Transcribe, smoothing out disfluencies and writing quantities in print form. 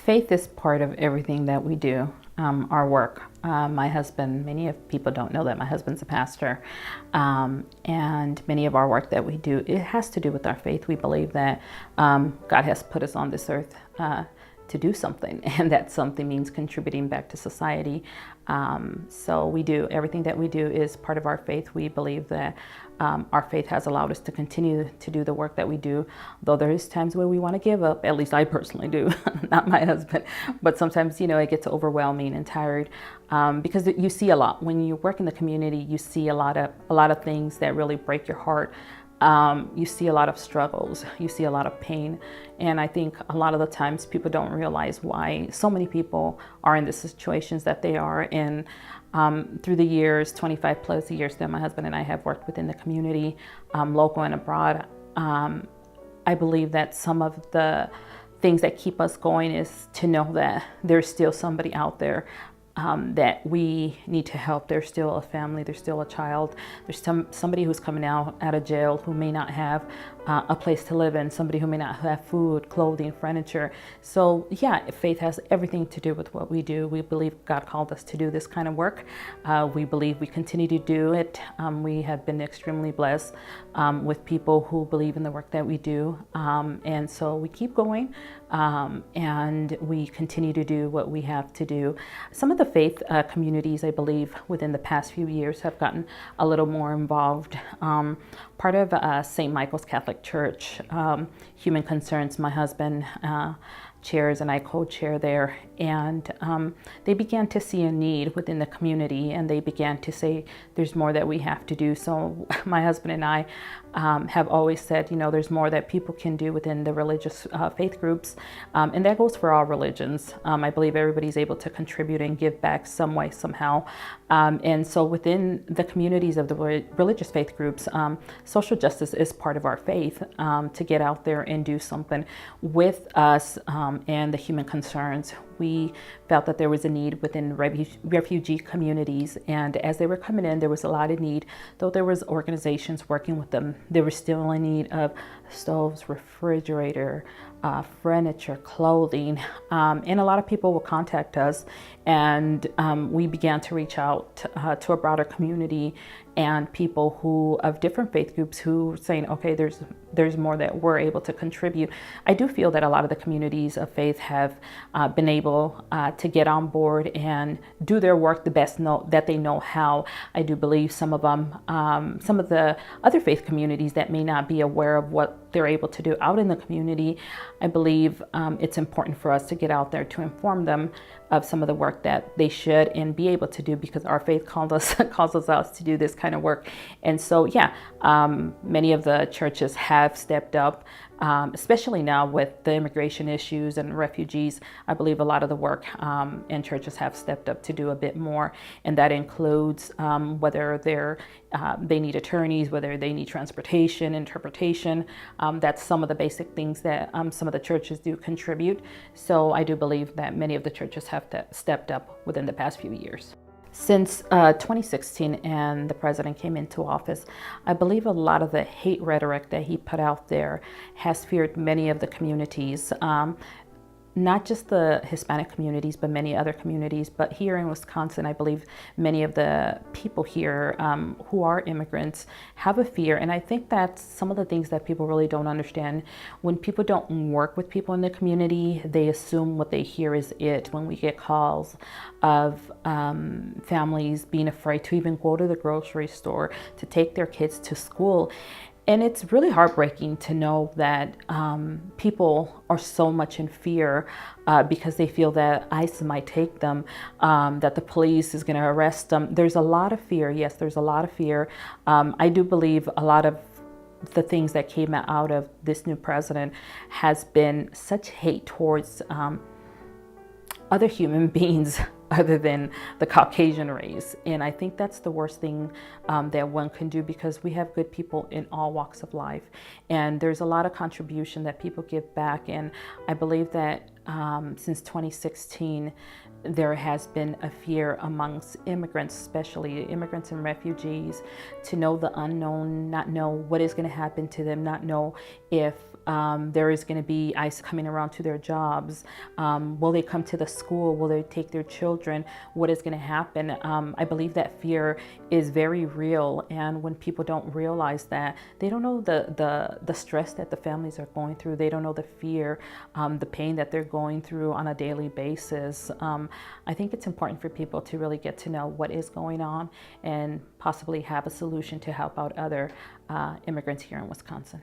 Faith is part of everything that we do, our work. My husband, many of people don't know that my husband's a pastor, and many of our work that we do, it has to do with our faith. We believe that God has put us on this earth to do something, and that something means contributing back to society. So we do, everything that we do is part of our faith. We believe that our faith has allowed us to continue to do the work that we do, though there is times where we want to give up. At least I personally do, not my husband. But sometimes, it gets overwhelming and tired because you see a lot. When you work in the community, you see a lot of things that really break your heart. You see a lot of struggles, you see a lot of pain. And I think a lot of the times people don't realize why so many people are in the situations that they are in. Through the years, 25 plus years that my husband and I have worked within the community, local and abroad, I believe that some of the things that keep us going is to know that there's still somebody out there that we need to help. There's still a family, there's still a child, there's somebody who's coming out of jail who may not have a place to live in, somebody who may not have food, clothing, furniture. So yeah, faith has everything to do with what we do. We believe God called us to do this kind of work. We believe we continue to do it. We have been extremely blessed with people who believe in the work that we do. And so we keep going and we continue to do what we have to do. Some of the faith communities, I believe, within the past few years have gotten a little more involved. Part of St. Michael's Catholic Church, Human Concerns, my husband chairs and I co-chair there, and they began to see a need within the community, and they began to say there's more that we have to do. So my husband and I have always said, there's more that people can do within the religious faith groups, and that goes for all religions. I believe everybody's able to contribute and give back some way, somehow. And so within the communities of the religious faith groups, social justice is part of our faith, to get out there and do something with us and the human concerns. We felt that there was a need within refugee communities, and as they were coming in, there was a lot of need. Though there was organizations working with them, there was still a need of stoves, refrigerator, furniture, clothing, and a lot of people will contact us, and we began to reach out to a broader community and people who of different faith groups who saying, okay, there's more that we're able to contribute. I do feel that a lot of the communities of faith have been able to get on board and do their work the best that they know how. I do believe some of them, some of the other faith communities that may not be aware of what they're able to do out in the community, I believe it's important for us to get out there to inform them of some of the work that they should and be able to do, because our faith calls us out to do this kind of work. And so, yeah, many of the churches have stepped up, especially now with the immigration issues and refugees. I believe a lot of the work and churches have stepped up to do a bit more, and that includes whether they need attorneys, whether they need transportation, interpretation. That's some of the basic things that some of the churches do contribute. So I do believe that many of the churches have stepped up within the past few years. Since 2016 and the president came into office, I believe a lot of the hate rhetoric that he put out there has feared many of the communities, not just the Hispanic communities, but many other communities. But here in Wisconsin, I believe many of the people here who are immigrants have a fear. And I think that's some of the things that people really don't understand. When people don't work with people in the community, they assume what they hear is it. When we get calls of families being afraid to even go to the grocery store, to take their kids to school. And it's really heartbreaking to know that people are so much in fear because they feel that ICE might take them, that the police is going to arrest them. There's a lot of fear. Yes, there's a lot of fear. I do believe a lot of the things that came out of this new president has been such hate towards other human beings other than the Caucasian race. And I think that's the worst thing that one can do, because we have good people in all walks of life. And there's a lot of contribution that people give back. And I believe that since 2016, there has been a fear amongst immigrants, especially immigrants and refugees, to know the unknown, not know what is going to happen to them, not know if there is going to be ICE coming around to their jobs. Will they come to the school? Will they take their children? What is going to happen? I believe that fear is very real, and when people don't realize that, they don't know the stress that the families are going through. They don't know the fear, the pain that they're going through on a daily basis. I think it's important for people to really get to know what is going on and possibly have a solution to help out other immigrants here in Wisconsin.